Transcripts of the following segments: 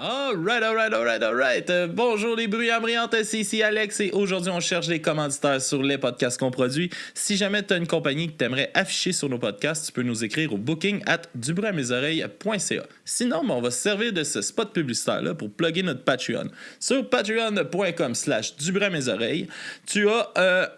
Alright. Bonjour les bruyants brillantes, c'est ici Alex et aujourd'hui on cherche des commanditaires sur les podcasts qu'on produit. Si jamais tu as une compagnie que tu aimerais afficher sur nos podcasts, tu peux nous écrire au booking@dubruitmesoreilles.ca. Sinon, on va se servir de ce spot publicitaire-là pour plugger notre Patreon. Sur patreon.com/dubruitmesoreilles, tu as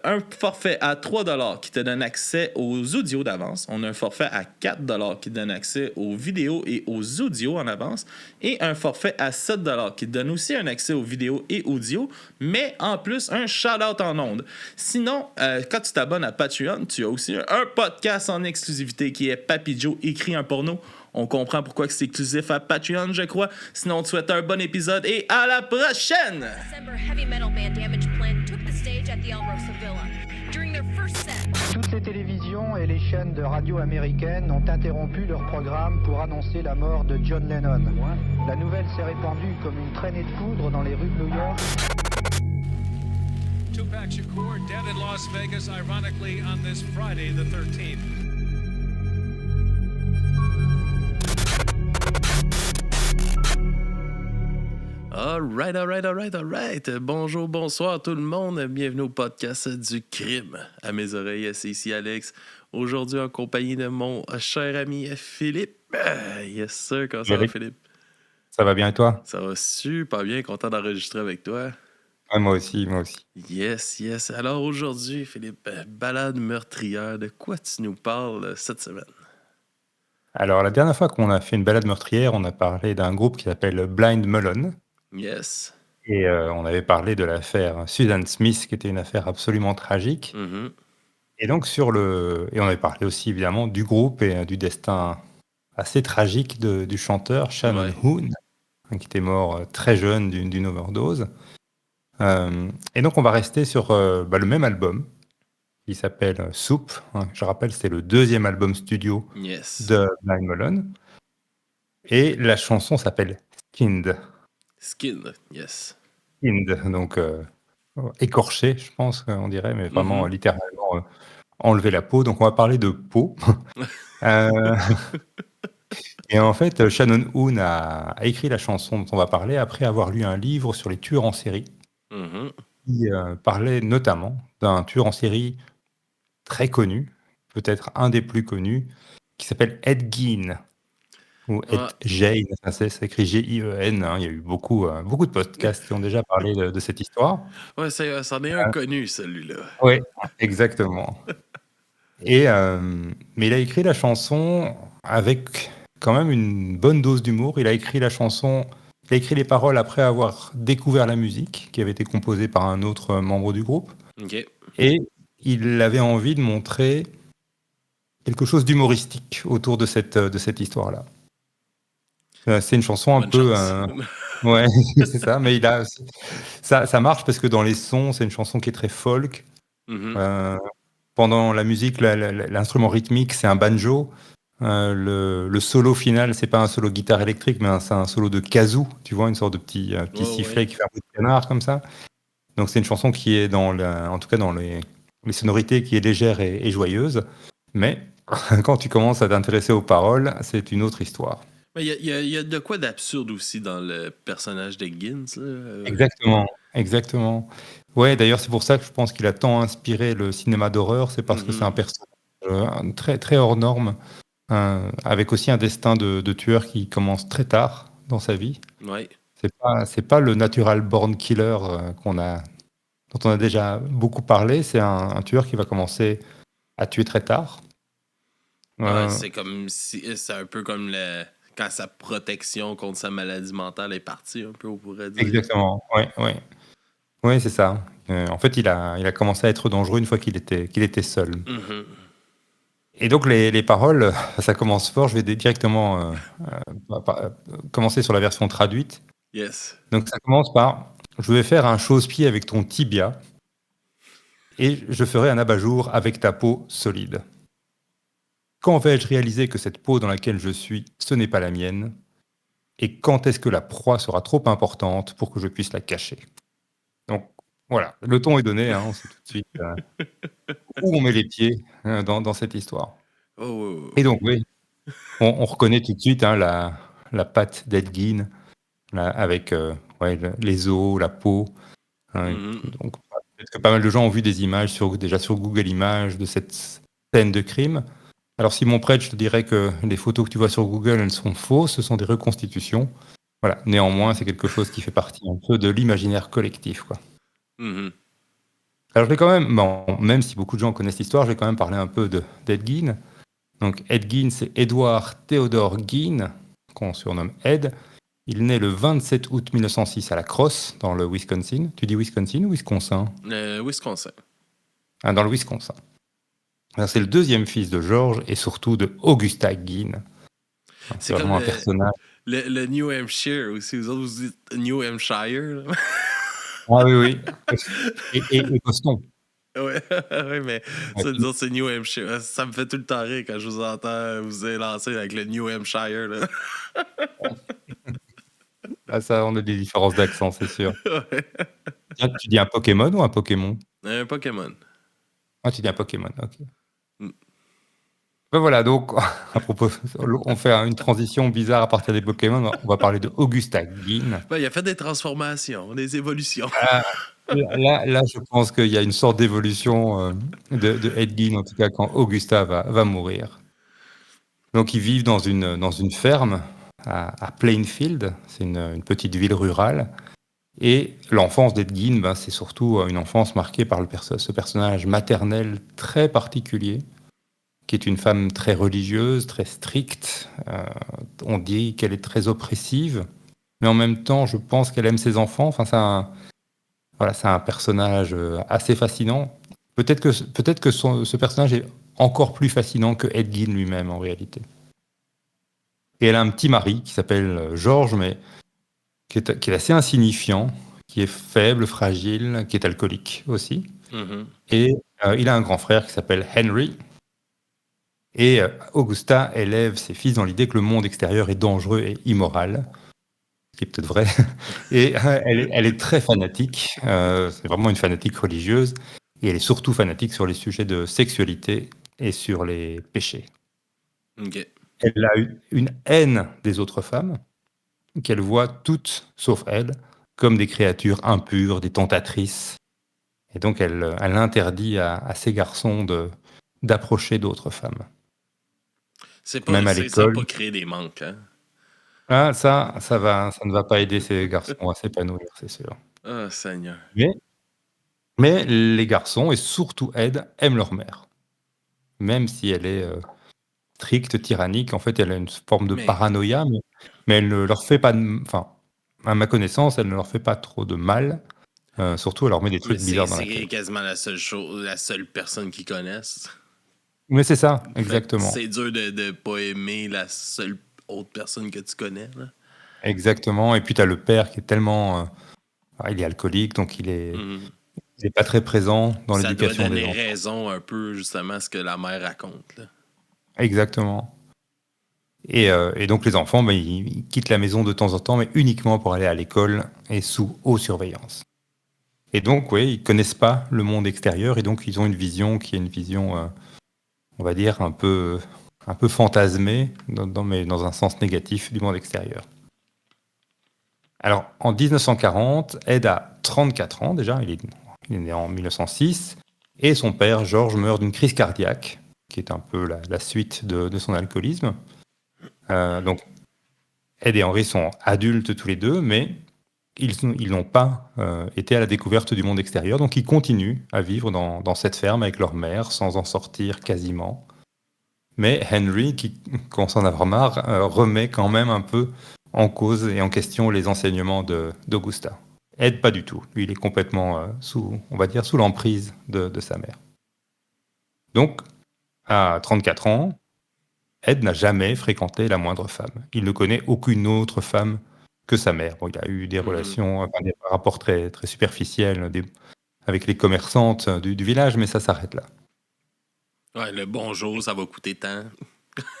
un forfait à 3$ qui te donne accès aux audios d'avance. On a un forfait à 4$ qui te donne accès aux vidéos et aux audios en avance. Et un forfait à 7$ qui te donne aussi un accès aux vidéos et audio, mais en plus un shout-out en ondes. Sinon, quand tu t'abonnes à Patreon, tu as aussi un podcast en exclusivité qui est Papy Joe écrit un porno. On comprend pourquoi c'est exclusif à Patreon, je crois. Sinon, on te souhaite un bon épisode et à la prochaine! Toutes les télévisions et les chaînes de radio américaines ont interrompu leur programme pour annoncer la mort de John Lennon. La nouvelle s'est répandue comme une traînée de poudre dans les rues de New York. Tupac Shakur dead in Las Vegas, ironically on this Friday the 13th. Alright. Bonjour, bonsoir tout le monde. Bienvenue au podcast du crime. À mes oreilles, c'est ici Alex. Aujourd'hui, en compagnie de mon cher ami Philippe. Yes sir, comment ça va Philippe? Ça va bien et toi? Ça va super bien, content d'enregistrer avec toi. Ouais, moi aussi. Yes. Alors aujourd'hui, Philippe, balade meurtrière, de quoi tu nous parles cette semaine? Alors, la dernière fois qu'on a fait une balade meurtrière, on a parlé d'un groupe qui s'appelle Blind Melon. Yes. Et on avait parlé de l'affaire Susan Smith, qui était une affaire absolument tragique. Mm-hmm. Et donc, et on avait parlé aussi évidemment du groupe et du destin assez tragique du chanteur Shannon Hoon, qui était mort très jeune d'une overdose. Et donc, on va rester sur le même album, qui s'appelle Soup. Je rappelle, c'est le deuxième album studio de Blind Melon. Et la chanson s'appelle Skinned. Yes. Skinned, donc écorché, je pense qu'on dirait, mais vraiment littéralement enlever la peau. Donc on va parler de peau. Et en fait, Shannon Hoon a écrit la chanson dont on va parler après avoir lu un livre sur les tueurs en série qui parlait notamment d'un tueur en série très connu, peut-être un des plus connus, qui s'appelle Ed Gein. Ou Ed Gein, ça s'écrit G-I-E-N. Il y a eu beaucoup de podcasts qui ont déjà parlé de cette histoire. Ouais, c'en est un connu, celui-là. Oui, exactement. Mais il a écrit la chanson avec quand même une bonne dose d'humour. Il a écrit les paroles après avoir découvert la musique, qui avait été composée par un autre membre du groupe. Okay. Et il avait envie de montrer quelque chose d'humoristique autour de cette histoire-là. C'est une chanson un peu... Ouais, c'est ça, mais ça marche parce que dans les sons, c'est une chanson qui est très folk. Pendant la musique, l'instrument rythmique, c'est un banjo. Le solo final, c'est pas un solo guitare électrique, mais c'est un solo de kazoo, tu vois, une sorte de petit sifflet qui fait un peu de canard comme ça. Donc c'est une chanson qui est en tout cas dans les sonorités, qui est légère et joyeuse. Mais quand tu commences à t'intéresser aux paroles, c'est une autre histoire. Il y a de quoi d'absurde aussi dans le personnage de Gins. Exactement. Ouais, d'ailleurs, c'est pour ça que je pense qu'il a tant inspiré le cinéma d'horreur. C'est parce que c'est un personnage très, très hors norme, avec aussi un destin de tueur qui commence très tard dans sa vie. Ouais. C'est pas le natural born killer dont on a déjà beaucoup parlé. C'est un tueur qui va commencer à tuer très tard. C'est un peu comme quand sa protection contre sa maladie mentale est partie, un peu, on pourrait dire. Exactement, ouais, c'est ça. En fait, il a commencé à être dangereux une fois qu'il était seul. Et donc, les paroles, ça commence fort. Je vais directement commencer sur la version traduite. Yes. Donc, ça commence par « Je vais faire un chausse-pied avec ton tibia et je ferai un abat-jour avec ta peau solide. Quand vais-je réaliser que cette peau dans laquelle je suis, ce n'est pas la mienne? Et quand est-ce que la proie sera trop importante pour que je puisse la cacher ?» Donc, voilà, le ton est donné, on sait tout de suite où on met les pieds dans cette histoire. Et donc, oui, on reconnaît tout de suite la patte d'Ed Gein, là, avec les os, la peau. Hein, Mhm. donc, peut-être que pas mal de gens ont vu des images déjà sur Google Images de cette scène de crime. Alors, Simon Prêtre, je te dirais que les photos que tu vois sur Google, elles sont fausses, ce sont des reconstitutions. Voilà. Néanmoins, c'est quelque chose qui fait partie un peu de l'imaginaire collectif, quoi. Mhm. Alors, je vais quand même, bon, même si beaucoup de gens connaissent l'histoire, je vais quand même parler un peu d'Ed Gein. Donc, Ed Gein, c'est Edward Theodore Gein, qu'on surnomme Ed. Il naît le 27 août 1906 à La Crosse, dans le Wisconsin. Tu dis Wisconsin ou Wisconsin? Wisconsin. Ah, dans le Wisconsin. Alors, c'est le deuxième fils de George et surtout de Augusta Gein. C'est C'est comme vraiment un personnage. le New Hampshire aussi. Vous autres, vous dites New Hampshire. Là. Ah oui, oui. Et Boston. Ouais, ouais, mais Ouais. ça, nous autres, c'est New Hampshire. Ça me fait tout le temps rire quand je vous entends vous élancer avec le New Hampshire. Là. Ah, ça, on a des différences d'accent, c'est sûr. Ouais. Tiens, tu dis un Pokémon ou un Pokémon? Un Pokémon. Ah, tu dis un Pokémon, ok. Mm. Ben voilà, donc, à propos, on fait une transition bizarre à partir des Pokémon. On va parler de Augusta Gein. Ben, il a fait des transformations, des évolutions. Là, je pense qu'il y a une sorte d'évolution de Ed Gein, en tout cas, quand Augusta va mourir. Donc, ils vivent dans une ferme à Plainfield. C'est une petite ville rurale. Et l'enfance d'Ed Gein, ben, c'est surtout une enfance marquée par ce personnage maternel très particulier, qui est une femme très religieuse, très stricte. On dit qu'elle est très oppressive, mais en même temps, je pense qu'elle aime ses enfants. Enfin, c'est un personnage assez fascinant. Peut-être que ce personnage est encore plus fascinant que Ed Gein lui-même, en réalité. Et elle a un petit mari qui s'appelle George, mais qui est assez insignifiant, qui est faible, fragile, qui est alcoolique aussi. Mhm. Et il a un grand frère qui s'appelle Henry. Et Augusta élève ses fils dans l'idée que le monde extérieur est dangereux et immoral, ce qui est peut-être vrai. Et elle est très fanatique, c'est vraiment une fanatique religieuse, et elle est surtout fanatique sur les sujets de sexualité et sur les péchés. OK. Elle a une haine des autres femmes, qu'elle voit toutes, sauf elle, comme des créatures impures, des tentatrices. Et donc elle interdit à ces garçons d'approcher d'autres femmes. Même à Ça l'école. pas créer des manques, hein? Ah, ça ne va pas aider ces garçons à s'épanouir, c'est sûr. Oh, Seigneur. Mais les garçons, et surtout Ed, aiment leur mère. Même si elle est stricte, tyrannique, en fait, elle a une forme de Mais, paranoïa, mais elle ne leur fait pas enfin, à ma connaissance, elle ne leur fait pas trop de mal. Surtout, elle leur met des mais trucs bizarres dans la tête. c'est quasiment la seule chose, la seule personne qu'ils connaissent. Mais c'est ça, Fait que exactement. c'est dur de pas aimer la seule autre personne que tu connais. Là. Exactement. Et puis, tu as le père qui est tellement... il est alcoolique, donc il est pas très présent dans Ça doit l'éducation des donner enfants. raison un peu justement à ce que la mère raconte. Là. Exactement. Et donc les enfants, ils quittent la maison de temps en temps, mais uniquement pour aller à l'école et sous haute surveillance. Et donc, oui, ils connaissent pas le monde extérieur, et donc ils ont une vision qui est une vision, on va dire, un peu fantasmée, mais dans un sens négatif du monde extérieur. Alors, en 1940, Ed a 34 ans déjà, il est né en 1906, et son père, George, meurt d'une crise cardiaque, qui est un peu la suite de son alcoolisme. Donc, Ed et Henry sont adultes tous les deux, mais ils n'ont pas été à la découverte du monde extérieur, donc ils continuent à vivre dans cette ferme avec leur mère, sans en sortir quasiment. Mais Henry, qui commence à en avoir marre, remet quand même un peu en cause et en question les enseignements d'Augusta. Ed, pas du tout. Lui, il est complètement sous l'emprise de sa mère. Donc, à 34 ans, Ed n'a jamais fréquenté la moindre femme. Il ne connaît aucune autre femme que sa mère. Bon, il a eu des relations, des rapports très, très superficiels avec les commerçantes du village, mais ça s'arrête là. Ouais, le bonjour, ça va coûter tant.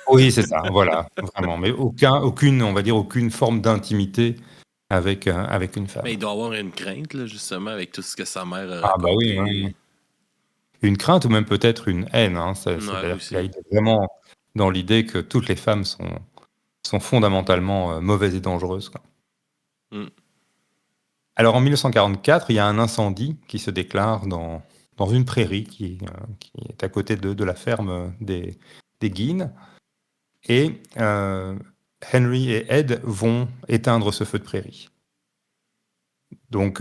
Oui, c'est ça, voilà, vraiment. Mais aucune forme d'intimité avec une femme. Mais il doit avoir une crainte, là, justement, avec tout ce que sa mère a Ah bah oui, raconté. ouais. Une crainte ou même peut-être une haine. Hein. C'est-à-dire Aussi. qu'il est vraiment dans l'idée que toutes les femmes sont fondamentalement mauvaises et dangereuses, quoi. Mm. Alors en 1944, il y a un incendie qui se déclare dans une prairie qui est à côté de la ferme des Guines. Et Henry et Ed vont éteindre ce feu de prairie. Donc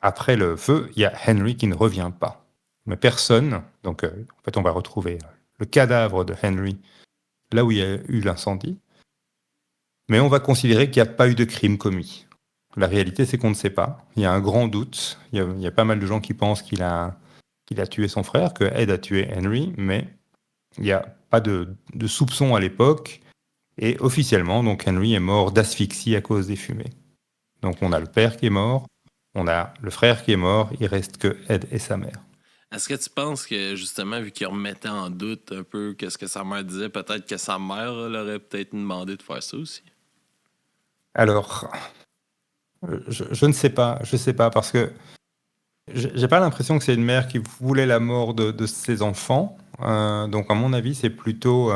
après le feu, il y a Henry qui ne revient pas. Mais personne, donc en fait on va retrouver le cadavre de Henry là où il y a eu l'incendie, mais on va considérer qu'il n'y a pas eu de crime commis. La réalité, c'est qu'on ne sait pas. Il y a un grand doute. Il y a pas mal de gens qui pensent qu'il a tué son frère, que Ed a tué Henry, mais il n'y a pas de soupçon à l'époque. Et officiellement, donc Henry est mort d'asphyxie à cause des fumées. Donc on a le père qui est mort, on a le frère qui est mort, il reste que Ed et sa mère. Est-ce que tu penses que, justement, vu qu'il remettait en doute un peu qu'est-ce que sa mère disait, peut-être que sa mère l'aurait peut-être demandé de faire ça aussi? Alors, je ne sais pas, parce que j'ai pas l'impression que c'est une mère qui voulait la mort de ses enfants. Donc à mon avis, c'est plutôt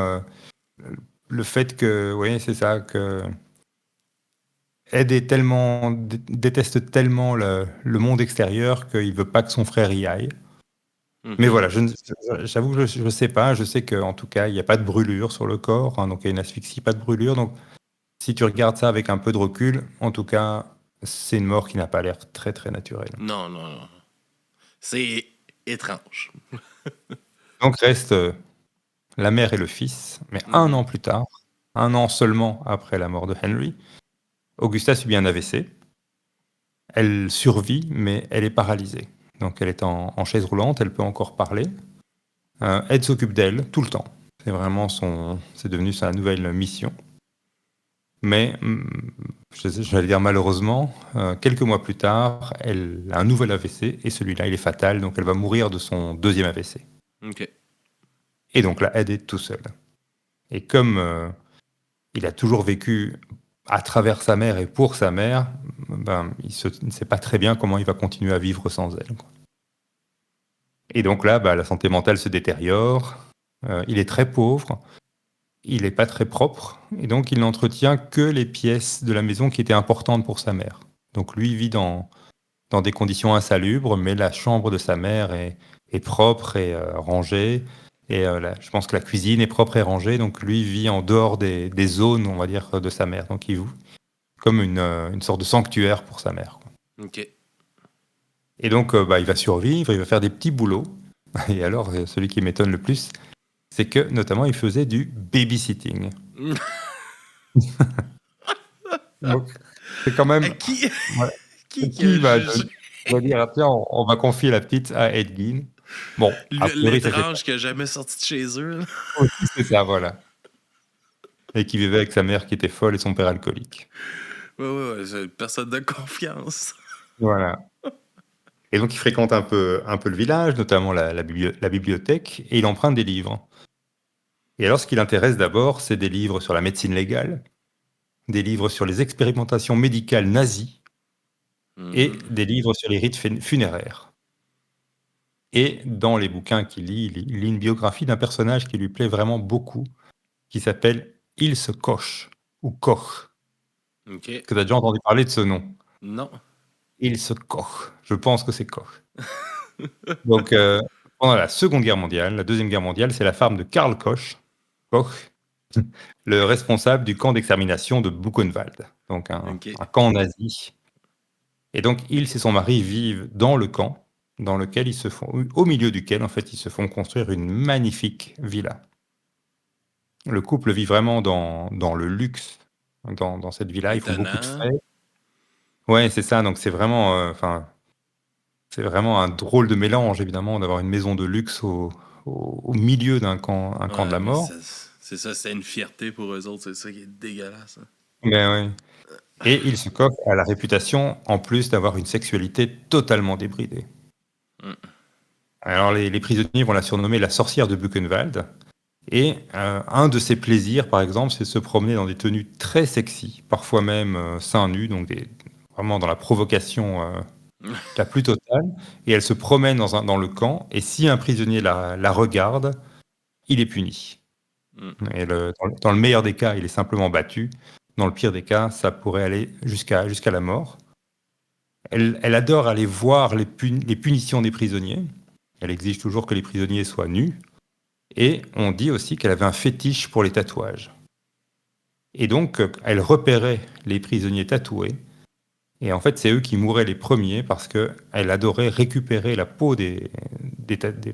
le fait que, oui, c'est ça, que Ed déteste tellement le monde extérieur qu'il veut pas que son frère y aille. Mais voilà, j'avoue que je sais pas. Je sais qu'en tout cas, il n'y a pas de brûlure sur le corps, hein, donc il y a une asphyxie, pas de brûlure. Donc si tu regardes ça avec un peu de recul, en tout cas, c'est une mort qui n'a pas l'air très très naturelle. Non, non, non. C'est étrange. Donc reste la mère et le fils, mais un an plus tard, un an seulement après la mort de Henry, Augusta subit un AVC. Elle survit, mais elle est paralysée. Donc elle est en chaise roulante, elle peut encore parler. Ed s'occupe d'elle tout le temps. C'est vraiment c'est devenu sa nouvelle mission. Mais, j'allais dire malheureusement, quelques mois plus tard, elle a un nouvel AVC, et celui-là, il est fatal, donc elle va mourir de son deuxième AVC. OK. Et donc là, Ed est tout seul. Et comme il a toujours vécu à travers sa mère et pour sa mère, ben, il ne sait pas très bien comment il va continuer à vivre sans elle, quoi. Et donc là, la santé mentale se détériore, il est très pauvre, il n'est pas très propre, et donc il n'entretient que les pièces de la maison qui étaient importantes pour sa mère. Donc lui vit dans des conditions insalubres, mais la chambre de sa mère est propre et rangée. Et je pense que la cuisine est propre et rangée, donc lui vit en dehors des zones, on va dire, de sa mère. Donc il vit comme une sorte de sanctuaire pour sa mère, quoi. OK. Et donc il va survivre, il va faire des petits boulots. Et alors, celui qui m'étonne le plus, c'est que notamment il faisait du babysitting. Donc c'est quand même... Qui Qui va dire, ah, tiens, on va confier la petite à Ed Gein. Bon, a priori, ça fait l'étrange qui n'a jamais sorti de chez eux. Là. aussi, c'est ça, voilà. Et qui vivait avec sa mère qui était folle et son père alcoolique. Ouais, c'est une personne de confiance. Voilà. Et donc, il fréquente un peu le village, notamment la bibliothèque, et il emprunte des livres. Et alors, ce qui l'intéresse d'abord, c'est des livres sur la médecine légale, des livres sur les expérimentations médicales nazies, et des livres sur les rites funéraires. Et dans les bouquins qu'il lit, il lit une biographie d'un personnage qui lui plaît vraiment beaucoup, qui s'appelle Ilse Koch, ou Koch. OK. Est-ce que tu as déjà entendu parler de ce nom? Non. Ilse Koch. Je pense que c'est Koch. Donc, pendant la Seconde Guerre mondiale, la Deuxième Guerre mondiale, c'est la femme de Karl Koch, le responsable du camp d'extermination de Buchenwald, donc un camp nazi. Et donc, Ilse et son mari vivent dans le camp, au milieu duquel, en fait, ils se font construire une magnifique villa. Le couple vit vraiment dans le luxe, dans cette villa. Ils font beaucoup de fêtes. Ouais, c'est ça. Donc, c'est vraiment un drôle de mélange, évidemment, d'avoir une maison de luxe au milieu d'un camp de la mort. C'est ça, c'est une fierté pour eux autres. C'est ça qui est dégueulasse. Hein. Mais oui. Et Ilse Koch a la réputation, en plus, d'avoir une sexualité totalement débridée. Alors, les prisonniers vont la surnommer la sorcière de Buchenwald. Et un de ses plaisirs, par exemple, c'est de se promener dans des tenues très sexy, parfois même seins nus, donc vraiment dans la provocation la plus totale. Et elle se promène dans le camp, et si un prisonnier la regarde, il est puni. Et dans le meilleur des cas, il est simplement battu. dans le pire des cas, ça pourrait aller jusqu'à la mort. Elle adore aller voir les punitions des prisonniers. Elle exige toujours que les prisonniers soient nus. Et on dit aussi qu'elle avait un fétiche pour les tatouages. Et donc, elle repérait les prisonniers tatoués. Et en fait, c'est eux qui mouraient les premiers parce qu'elle adorait récupérer la peau des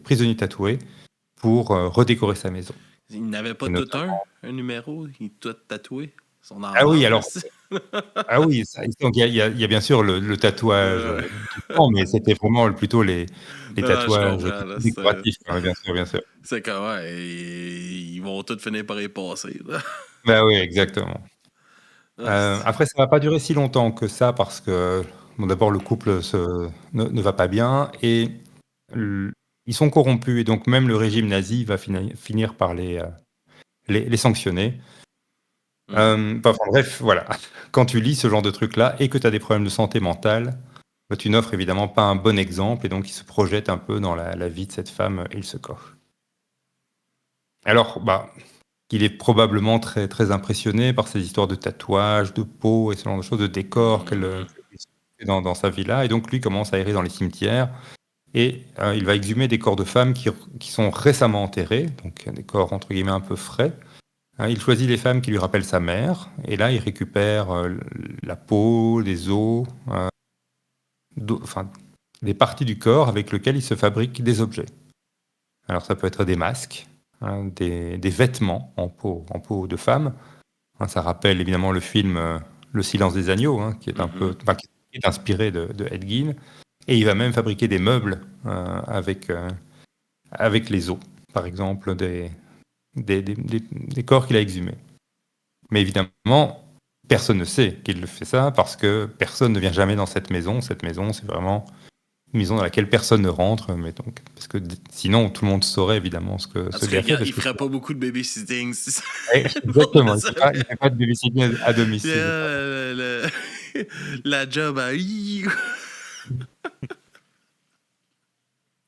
prisonniers tatoués pour redécorer sa maison. Il n'avait pas Et tout notamment- un numéro, il tout tatoué. Son Ah oui, emblème, alors, c'est- ah oui, donc il y a bien sûr le tatouage du sang, mais c'était vraiment plutôt les Non, je tatouages comprends. Là, décoratifs, quoi, bien sûr, bien sûr. c'est comme, ouais, ils vont tous finir par y passer. Là. Bah oui, exactement. Ah, Après, ça va pas durer si longtemps que ça parce que, bon, d'abord, le couple ne va pas bien et l- ils sont corrompus et donc même le régime nazi va finir par les sanctionner. Enfin, bref, voilà. Quand tu lis ce genre de truc-là et que tu as des problèmes de santé mentale, bah, tu n'offres évidemment pas un bon exemple et donc il se projette un peu dans la vie de cette femme et il se coche. Alors, bah, il est probablement très, très impressionné par ces histoires de tatouages, de peau et ce genre de choses, de décors qu'elle fait dans sa villa. Et donc, lui commence à errer dans les cimetières et il va exhumer des corps de femmes qui sont récemment enterrés, donc des corps entre guillemets un peu frais. Il choisit les femmes qui lui rappellent sa mère et là, il récupère la peau, les os, enfin, des parties du corps avec lesquelles il se fabrique des objets. Alors, ça peut être des masques, des vêtements en peau de femme. Ça rappelle évidemment le film Le silence des agneaux, qui est un peu, enfin, qui est inspiré de Ed Gein. Et il va même fabriquer des meubles avec les os, par exemple, des corps qu'il a exhumés. Mais évidemment, personne ne sait qu'il fait ça parce que personne ne vient jamais dans cette maison. Cette maison, c'est vraiment une maison dans laquelle personne ne rentre. Mais donc, parce que sinon, tout le monde saurait évidemment ce Parce gars fait. qu'il ferait pas beaucoup de babysitting. C'est ça. Exactement, il ne fait pas de babysitting à domicile. La job à...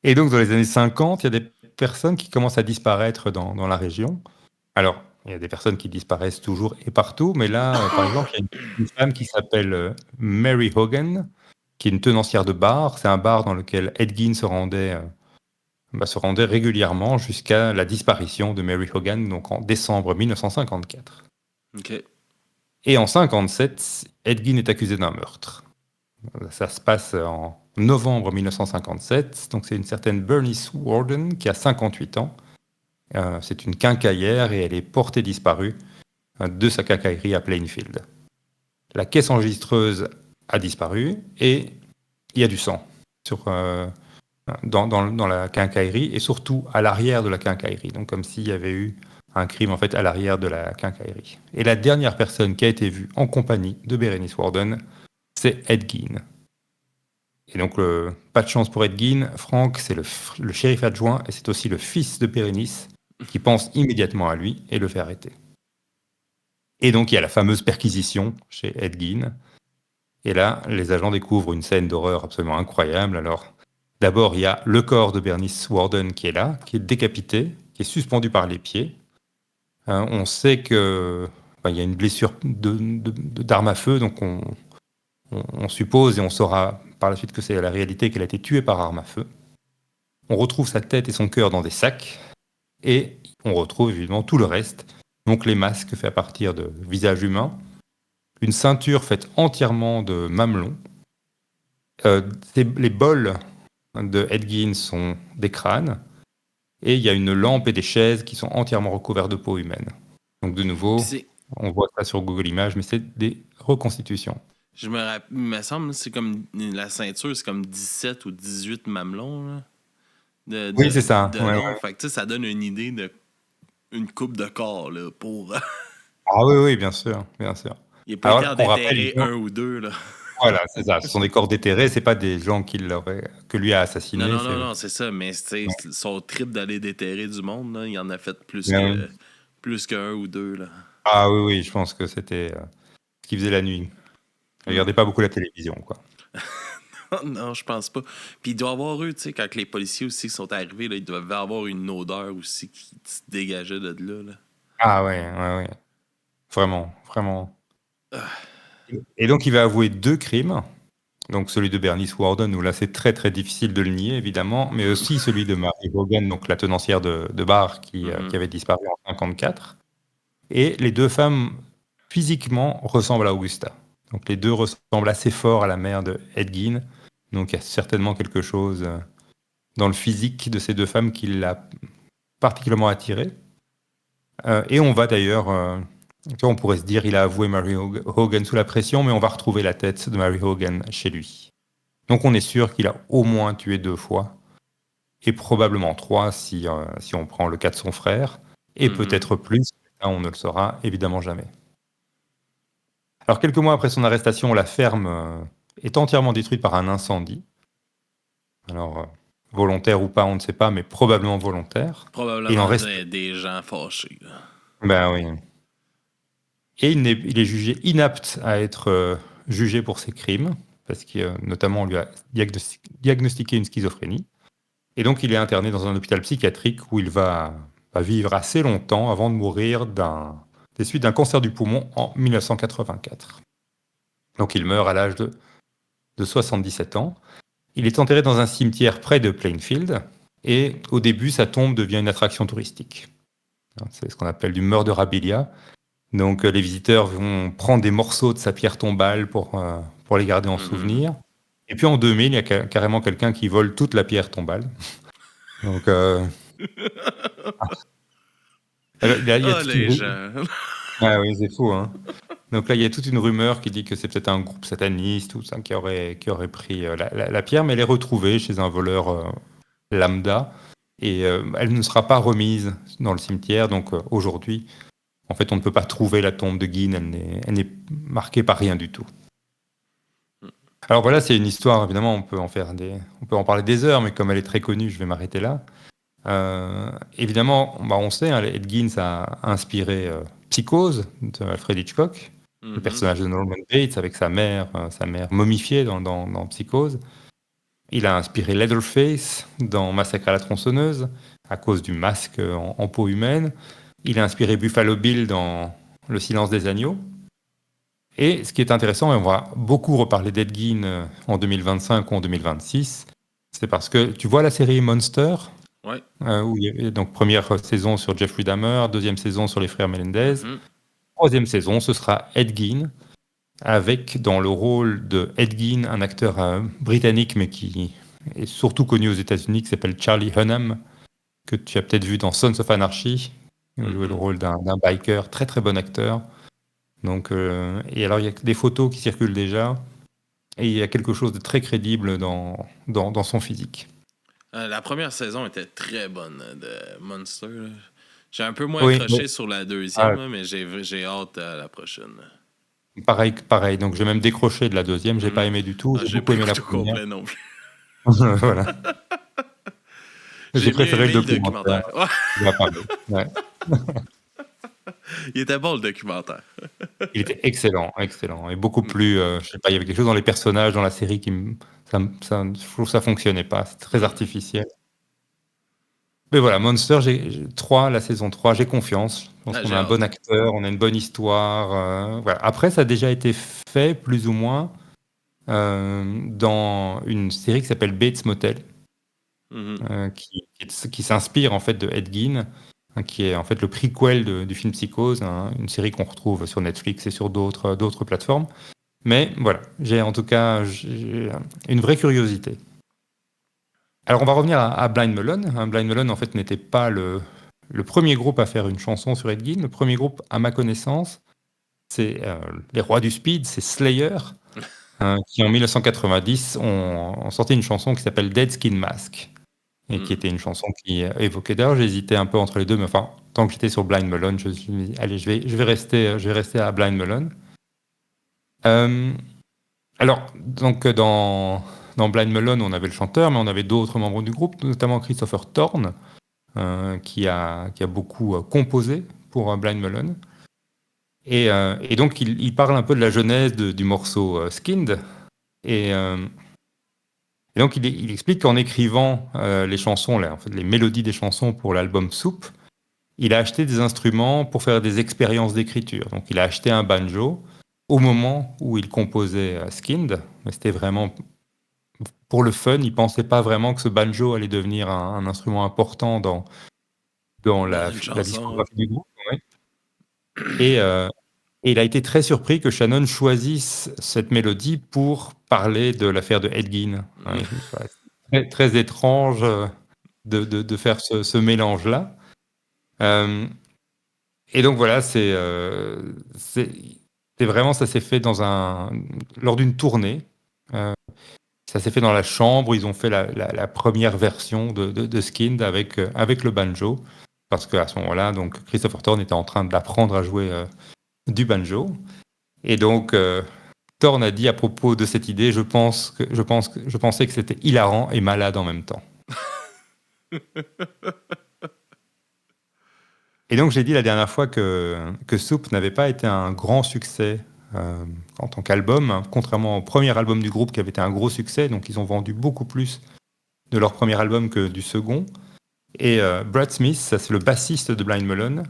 Et donc, dans les années 50, il y a des personnes qui commencent à disparaître dans la région. Alors, il y a des personnes qui disparaissent toujours et partout, mais là, par exemple, il y a une femme qui s'appelle Mary Hogan, qui est une tenancière de bar. C'est un bar dans lequel Ed Gein se rendait régulièrement jusqu'à la disparition de Mary Hogan, donc en décembre 1954. OK. Et en 57, Ed Gein est accusé d'un meurtre. Ça se passe en novembre 1957. Donc c'est une certaine Bernice Warden qui a 58 ans. C'est une quincaillère et elle est portée disparue de sa quincaillerie à Plainfield. La caisse enregistreuse a disparu et il y a du sang dans la quincaillerie et surtout à l'arrière de la quincaillerie. Donc comme s'il y avait eu un crime en fait à l'arrière de la quincaillerie. Et la dernière personne qui a été vue en compagnie de Berenice Warden, c'est Ed Gein. Et donc, pas de chance pour Ed Gein. Frank, c'est le shérif adjoint et c'est aussi le fils de Berenice qui pense immédiatement à lui et le fait arrêter. Et donc, il y a la fameuse perquisition chez Ed Gein. Et là, les agents découvrent une scène d'horreur absolument incroyable. Alors, d'abord, il y a le corps de Bernice Warden qui est là, qui est décapité, qui est suspendu par les pieds. On sait que il y a une blessure d'arme à feu, donc on suppose et on saura par la suite que c'est la réalité qu'elle a été tuée par arme à feu. On retrouve sa tête et son cœur dans des sacs et on retrouve évidemment tout le reste. Donc les masques faits à partir de visages humains, une ceinture faite entièrement de mamelons. Les bols de Ed Gein sont des crânes et il y a une lampe et des chaises qui sont entièrement recouvertes de peau humaine. Donc de nouveau, on voit ça sur Google Images, mais c'est des reconstitutions. Il me semble que c'est comme la ceinture, c'est comme 17 ou 18 mamelons. Là, oui, c'est ça. Ouais. Fait que, ça donne une idée de une coupe de corps là, pour. Ah oui, bien sûr, bien sûr. Il n'est pas clair d'éterrer un ou deux. Là. Voilà, c'est ça. Ce sont des corps déterrés, c'est pas des gens que lui a assassinés. Non, c'est ça. Mais son trip d'aller déterrer du monde, là, il en a fait plus qu'un ou deux. Là. Ah oui, je pense que c'était ce qu'il faisait la nuit. Il regardait pas beaucoup la télévision, quoi. Non, je pense pas. Puis il doit avoir eu, tu sais, quand les policiers aussi sont arrivés, là, ils doivent avoir une odeur aussi qui se dégageait de là. Ah ouais. Vraiment. Et donc, il va avouer 2 crimes. Donc, celui de Bernice Worden, où là, c'est très, très difficile de le nier, évidemment, mais aussi celui de Mary Hogan, donc la tenancière de bar qui avait disparu en 54. Et les 2 femmes, physiquement, ressemblent à Augusta. Donc, les 2 ressemblent assez fort à la mère de Ed Gein. Donc, il y a certainement quelque chose dans le physique de ces 2 femmes qui l'a particulièrement attiré. Et on va d'ailleurs, tu vois, on pourrait se dire il a avoué Mary Hogan sous la pression, mais on va retrouver la tête de Mary Hogan chez lui. Donc on est sûr qu'il a au moins tué 2 fois, et probablement 3 si on prend le cas de son frère, et peut-être plus, là on ne le saura évidemment jamais. Alors quelques mois après son arrestation, la ferme est entièrement détruite par un incendie. Alors volontaire ou pas, on ne sait pas, mais probablement volontaire. Probablement Il en reste... des gens fâchés. Là. Ben oui. Et il est jugé inapte à être jugé pour ses crimes, parce que notamment on lui a diagnostiqué une schizophrénie. Et donc il est interné dans un hôpital psychiatrique où il va vivre assez longtemps avant de mourir des suites d'un cancer du poumon en 1984. Donc il meurt à l'âge de 77 ans. Il est enterré dans un cimetière près de Plainfield, et au début sa tombe devient une attraction touristique. C'est ce qu'on appelle du murderabilia. Donc les visiteurs vont prendre des morceaux de sa pierre tombale pour les garder en souvenir. Et puis en 2000, il y a carrément quelqu'un qui vole toute la pierre tombale. Donc les gens. Ah oui, c'est fou, hein. Donc là, il y a toute une rumeur qui dit que c'est peut-être un groupe sataniste ou ça qui aurait pris la pierre, mais elle est retrouvée chez un voleur lambda, et elle ne sera pas remise dans le cimetière. Donc aujourd'hui, en fait, on ne peut pas trouver la tombe de Gein, elle n'est marquée par rien du tout. Alors voilà, c'est une histoire, évidemment, on peut en parler des heures, mais comme elle est très connue, je vais m'arrêter là. Évidemment, on sait, hein, Ed Gein, ça a inspiré Psychose de Alfred Hitchcock, le personnage de Norman Bates avec sa mère momifiée dans Psychose. Il a inspiré Leatherface dans Massacre à la tronçonneuse, à cause du masque en peau humaine. Il a inspiré Buffalo Bill dans Le silence des agneaux. Et ce qui est intéressant, et on va beaucoup reparler d'Ed Gein en 2025 ou en 2026, c'est parce que tu vois la série Monster, ouais. Où il y avait donc première saison sur Jeffrey Dahmer, deuxième saison sur les frères Melendez, troisième saison ce sera Ed Gein, avec dans le rôle de Ed Gein un acteur britannique mais qui est surtout connu aux États-Unis, qui s'appelle Charlie Hunnam, que tu as peut-être vu dans Sons of Anarchy. Il a joué le rôle d'un biker, très très bon acteur. Donc, et alors il y a des photos qui circulent déjà, et il y a quelque chose de très crédible dans son physique. La première saison était très bonne de Monster. Là. J'ai un peu moins accroché sur la deuxième, mais j'ai hâte à la prochaine. Pareil. Donc j'ai même décroché de la deuxième, j'ai pas aimé du tout. J'ai beaucoup pas aimé la première. première. Non plus. Voilà. J'ai préféré le documentaire. Ouais. Il était bon le documentaire. Il était excellent, et beaucoup plus. Je sais pas, il y avait quelque chose dans les personnages, dans la série je trouve que ça fonctionnait pas. C'est très artificiel. Mais voilà, Monster, la saison 3, j'ai confiance. Je pense qu'on a un bon acteur, on a une bonne histoire. Voilà. Après, ça a déjà été fait, plus ou moins, dans une série qui s'appelle Bates Motel, qui s'inspire en fait de Ed Gein, qui est en fait le prequel du film Psychose, une série qu'on retrouve sur Netflix et sur d'autres plateformes. Mais voilà, j'ai une vraie curiosité. Alors on va revenir à Blind Melon. Blind Melon en fait n'était pas le premier groupe à faire une chanson sur Ed Gein. Le premier groupe, à ma connaissance, c'est les Rois du Speed, c'est Slayer, qui en 1990 ont sorti une chanson qui s'appelle Dead Skin Mask, et qui était une chanson qui évoquait. D'ailleurs, j'hésitais un peu entre les deux, mais enfin, tant que j'étais sur Blind Melon, je me suis dit, allez, je vais rester à Blind Melon. Alors, donc dans Blind Melon, on avait le chanteur, mais on avait d'autres membres du groupe, notamment Christopher Thorne, qui a beaucoup composé pour Blind Melon. Et donc, il parle un peu de la genèse du morceau Skinned. Et donc, il explique qu'en écrivant les chansons, en fait, les mélodies des chansons pour l'album Soup, il a acheté des instruments pour faire des expériences d'écriture. Donc, il a acheté un banjo, au moment où il composait Skinned. Mais c'était vraiment pour le fun. Il pensait pas vraiment que ce banjo allait devenir un instrument important dans la chanson. discographie du groupe. Ouais. Et il a été très surpris que Shannon choisisse cette mélodie pour parler de l'affaire de Ed Gein. Ouais, c'est très, très étrange de faire ce mélange-là. Et donc voilà, c'est vraiment, ça s'est fait lors d'une tournée. Ça s'est fait dans la chambre. Ils ont fait la première version de Skinned avec le banjo. Parce qu'à ce moment-là, donc, Christopher Thorne était en train d'apprendre à jouer du banjo. Et donc, Thorne a dit à propos de cette idée, je pensais que c'était hilarant et malade en même temps. Et donc, j'ai dit la dernière fois que Soup n'avait pas été un grand succès en tant qu'album, hein, contrairement au premier album du groupe qui avait été un gros succès. Donc, ils ont vendu beaucoup plus de leur premier album que du second. Et Brad Smith, ça c'est le bassiste de Blind Melon,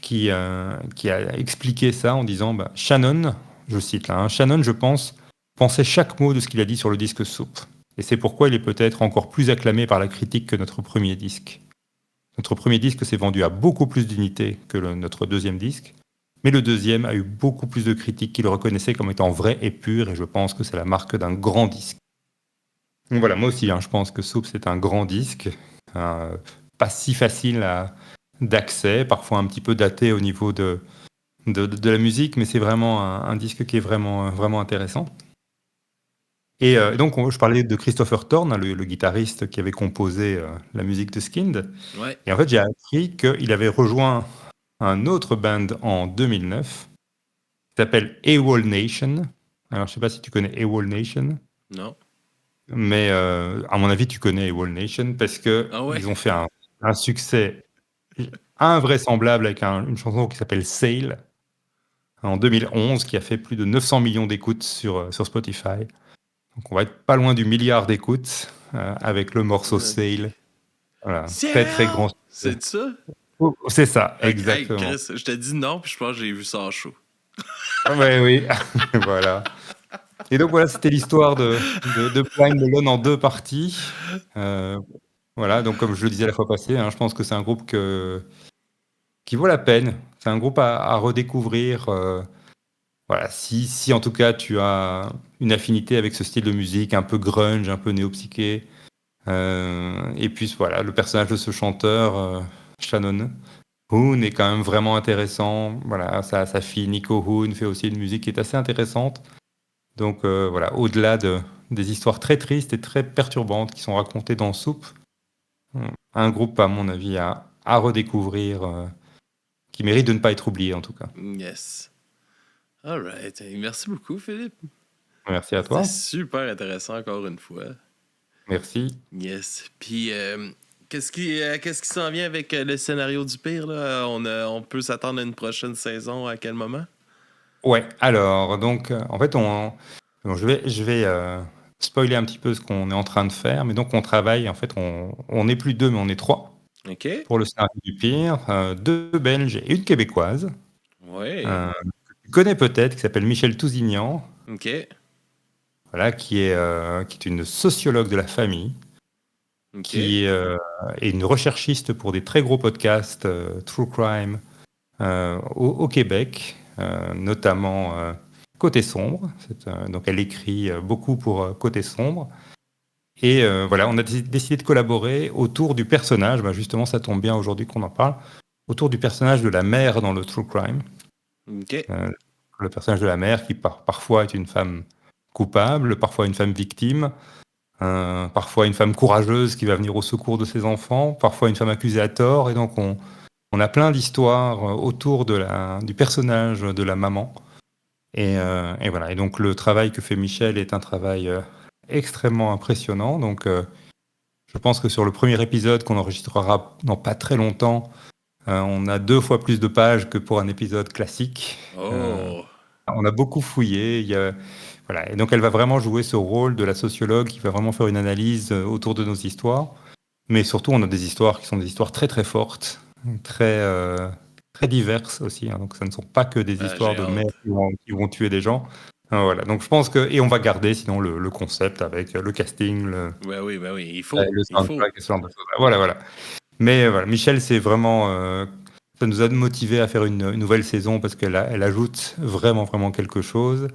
qui a expliqué ça en disant Shannon, je cite là, Shannon, je pense, pensait chaque mot de ce qu'il a dit sur le disque Soup. Et c'est pourquoi il est peut-être encore plus acclamé par la critique que notre premier disque. Notre premier disque s'est vendu à beaucoup plus d'unités que notre deuxième disque, mais le deuxième a eu beaucoup plus de critiques qui le reconnaissaient comme étant vrai et pur, et je pense que c'est la marque d'un grand disque. Donc voilà, moi aussi, je pense que Soup c'est un grand disque, pas si facile d'accès, parfois un petit peu daté au niveau de la musique, mais c'est vraiment un disque qui est vraiment, vraiment intéressant. Et donc, je parlais de Christopher Thorne, le guitariste qui avait composé la musique de Skinned. Ouais. Et en fait, j'ai appris qu'il avait rejoint un autre band en 2009 qui s'appelle AWOL Nation. Alors, je ne sais pas si tu connais AWOL Nation. Non. Mais à mon avis, tu connais AWOL Nation parce qu'ils ont fait un succès invraisemblable avec une chanson qui s'appelle Sail en 2011 qui a fait plus de 900 millions d'écoutes sur Spotify. Donc on va être pas loin du milliard d'écoutes avec le morceau Sail. Voilà, très très grand. C'est ça? Oh, c'est ça, exactement. Hey, Chris, je t'ai dit non, puis je pense que j'ai vu ça en show. Ouais, oui, voilà. Et donc voilà, c'était l'histoire de Blind Melon en 2 parties. Voilà, donc comme je le disais la fois passée, je pense que c'est un groupe qui vaut la peine. C'est un groupe à redécouvrir. Voilà, si en tout cas tu as une affinité avec ce style de musique un peu grunge, un peu néo-psyché. Et puis voilà, le personnage de ce chanteur, Shannon Hoon, est quand même vraiment intéressant. Voilà, sa fille Nico Hoon fait aussi une musique qui est assez intéressante. Donc voilà, au-delà des histoires très tristes et très perturbantes qui sont racontées dans Soup, un groupe à mon avis à redécouvrir, qui mérite de ne pas être oublié en tout cas. Yes. All right. Merci beaucoup, Philippe. Merci à toi. C'était super intéressant encore une fois. Merci. Yes. Puis, qu'est-ce qui s'en vient avec le scénario du pire, là? On peut s'attendre à une prochaine saison à quel moment? Ouais, alors, donc, en fait, je vais spoiler un petit peu ce qu'on est en train de faire, mais donc on travaille, en fait, on n'est plus 2, mais on est 3. OK. Pour le scénario du pire, 2 Belges et une Québécoise. Ouais. Que tu connais peut-être, qui s'appelle Michel Tousignan. OK. Voilà, qui est une sociologue de la famille, qui est une recherchiste pour des très gros podcasts True Crime au Québec, notamment Côté Sombre. Donc elle écrit beaucoup pour Côté Sombre. Et voilà, on a décidé de collaborer autour du personnage, justement ça tombe bien aujourd'hui qu'on en parle, autour du personnage de la mère dans le True Crime. OK. Le personnage de la mère qui parfois est une femme coupable, parfois une femme victime, parfois une femme courageuse qui va venir au secours de ses enfants, parfois une femme accusée à tort. Et donc on a plein d'histoires autour du personnage de la maman. Et voilà. Et donc le travail que fait Michel est un travail extrêmement impressionnant. Donc je pense que sur le premier épisode qu'on enregistrera dans pas très longtemps, on a 2 fois plus de pages que pour un épisode classique. On a beaucoup fouillé. Voilà. Et donc elle va vraiment jouer ce rôle de la sociologue qui va vraiment faire une analyse autour de nos histoires. Mais surtout, on a des histoires qui sont des histoires très très fortes, très très diverses aussi. Donc, ça ne sont pas que des histoires de mères qui vont tuer des gens. Voilà. Donc, je pense que... Et on va garder, sinon, le concept avec le casting, oui, il faut. le soundtrack et ce genre de choses. Voilà. Mais voilà, Michel, c'est vraiment... ça nous a motivé à faire une nouvelle saison parce qu'elle ajoute vraiment, vraiment quelque chose.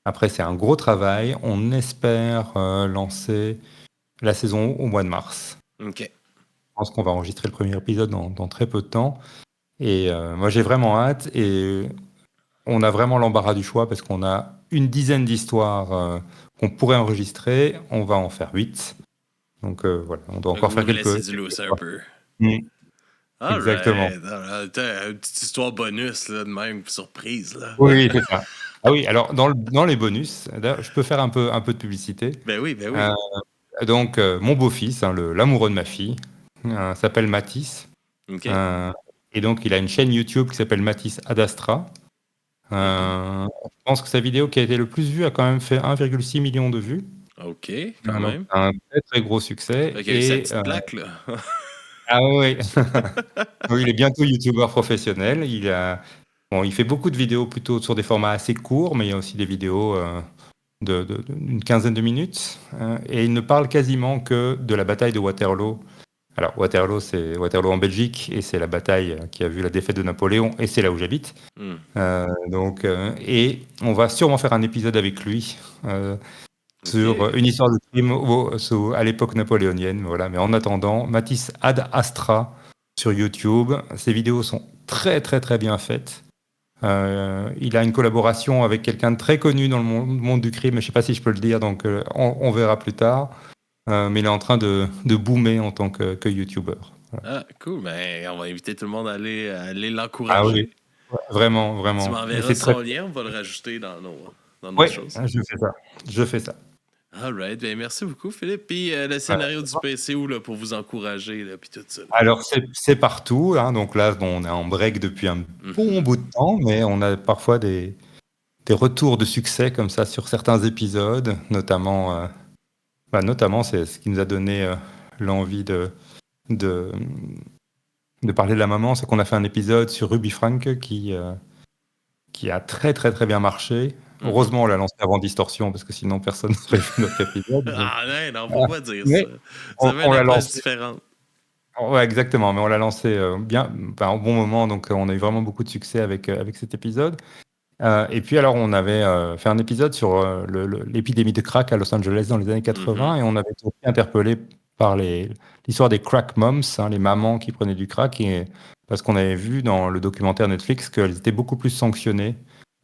Après, c'est un gros travail. On espère lancer la saison au mois de mars. OK. Je pense qu'on va enregistrer le premier épisode dans très peu de temps. Et moi, j'ai vraiment hâte. Et on a vraiment l'embarras du choix parce qu'on a une dizaine d'histoires qu'on pourrait enregistrer. On va en faire 8. Donc voilà, on doit encore faire quelques... un peu. Exactement. Une petite histoire bonus, là, de même, surprise. Là. Oui, c'est ça. Ah oui, alors dans les bonus, je peux faire un peu de publicité. Ben oui. Donc, mon beau-fils, l'amoureux de ma fille, s'appelle Mathis. OK. Et donc, il a une chaîne YouTube qui s'appelle Mathis Adastra. Je pense que sa vidéo qui a été le plus vue a quand même fait 1,6 million de vues. OK, quand même. Un très, très gros succès. Il y a eu cette petite plaque, là. Ah oui. Oui, il est bientôt youtubeur professionnel. Il fait beaucoup de vidéos plutôt sur des formats assez courts, mais il y a aussi des vidéos d'une quinzaine de minutes. Et il ne parle quasiment que de la bataille de Waterloo. Alors, Waterloo, c'est Waterloo en Belgique, et c'est la bataille qui a vu la défaite de Napoléon, et c'est là où j'habite. Et on va sûrement faire un épisode avec lui sur une histoire de crime à l'époque napoléonienne. Voilà. Mais en attendant, Mathis Ad Astra sur YouTube. Ses vidéos sont très, très, très bien faites. Il a une collaboration avec quelqu'un de très connu dans le monde du crime, mais je ne sais pas si je peux le dire, donc on verra plus tard. Mais il est en train de boomer en tant que YouTuber. Voilà. Ah, cool. Ben, on va inviter tout le monde à aller l'encourager. Ah oui, vraiment. Tu m'enverras son lien, on va le rajouter dans nos choses. Je fais ça. All right. Ben, merci beaucoup, Philippe. Puis le scénario du PCO là, pour vous encourager, là, puis tout ça. Là. Alors, c'est partout. Donc là, on est en break depuis un bon bout de temps, mais on a parfois des retours de succès comme ça sur certains épisodes, notamment c'est ce qui nous a donné l'envie de parler de la maman, c'est qu'on a fait un épisode sur Ruby Frank qui a très très très bien marché. Heureusement, on l'a lancé avant Distorsion parce que sinon personne n'aurait vu notre épisode. Ah non, faut pas dire ça. On l'a lancé différente. Ouais, exactement, mais on l'a lancé bien, au bon moment, donc on a eu vraiment beaucoup de succès avec cet épisode. Et puis alors, on avait fait un épisode sur l'épidémie de crack à Los Angeles dans les années 80, et on avait été interpellé par l'histoire des crack moms, les mamans qui prenaient du crack, parce qu'on avait vu dans le documentaire Netflix qu'elles étaient beaucoup plus sanctionnées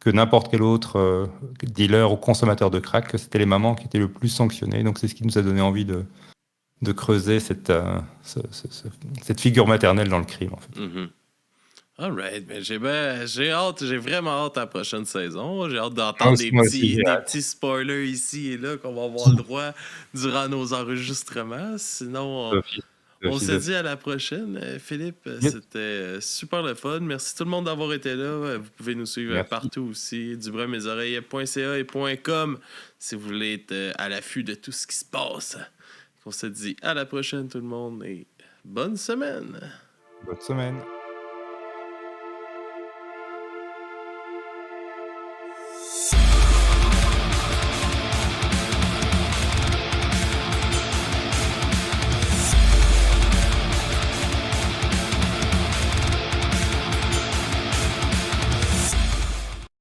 que n'importe quel autre dealer ou consommateur de crack, que c'était les mamans qui étaient le plus sanctionnées. Donc c'est ce qui nous a donné envie de creuser cette figure maternelle dans le crime, en fait. All right. Ben, j'ai vraiment hâte à la prochaine saison. J'ai hâte d'entendre des petits spoilers ici et là qu'on va avoir le droit durant nos enregistrements. Sinon, on se dit à la prochaine. Philippe, c'était super le fun. Merci tout le monde d'avoir été là. Vous pouvez nous suivre partout aussi. Dubrunsmesoreilles.ca et .com si vous voulez être à l'affût de tout ce qui se passe. On se dit à la prochaine tout le monde et bonne semaine. Bonne semaine.